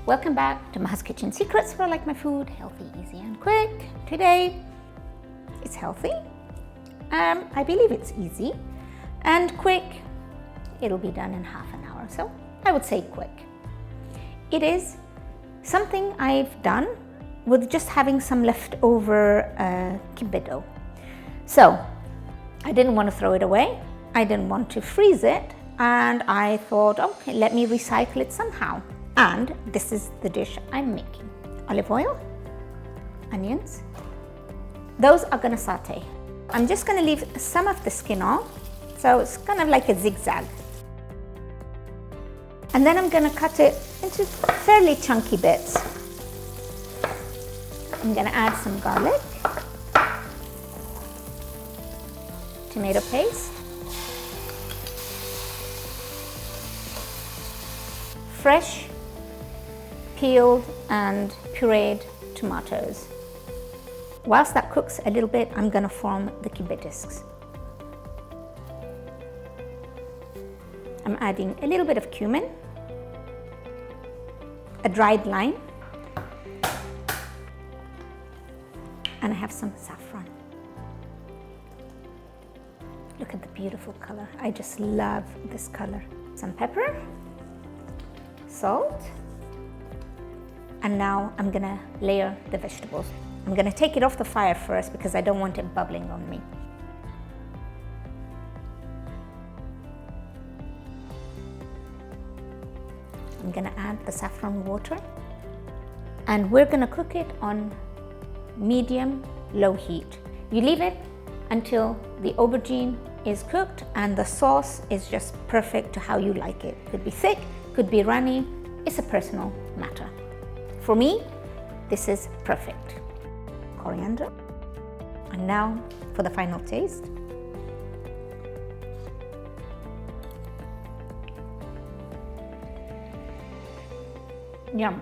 Welcome back to Ma's Kitchen Secrets, where I like my food healthy, easy and quick. Today, it's healthy. I believe it's easy and quick. It'll be done in half an hour, so I would say quick. It is something I've done with just having some leftover kibbeh dough. So I didn't want to throw it away. I didn't want to freeze it. And I thought, okay, let me recycle it somehow. And this is the dish I'm making. Olive oil, onions. Those are gonna saute. I'm just gonna leave some of the skin off. So it's kind of like a zigzag. And then I'm gonna cut it into fairly chunky bits. I'm gonna add some garlic, tomato paste, fresh peeled and pureed tomatoes. Whilst that cooks a little bit, I'm gonna form the kibbeh discs. I'm adding a little bit of cumin, a dried lime, and I have some saffron. Look at the beautiful color. I just love this color. Some pepper, salt, and now I'm gonna layer the vegetables. I'm gonna take it off the fire first because I don't want it bubbling on me. I'm gonna add the saffron water, and we're gonna cook it on medium-low heat. You leave it until the aubergine is cooked and the sauce is just perfect to how you like it. Could be thick, could be runny, it's a personal matter. For me, this is perfect. Coriander. And now for the final taste. Yum.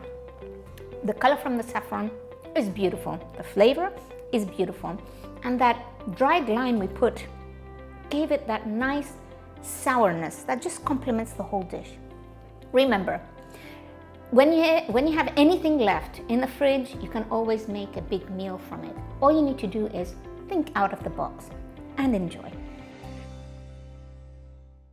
The color from the saffron is beautiful. The flavor is beautiful. And that dried lime we put gave it that nice sourness that just complements the whole dish. Remember, when you have anything left in the fridge, you can always make a big meal from it. All you need to do is think out of the box and enjoy.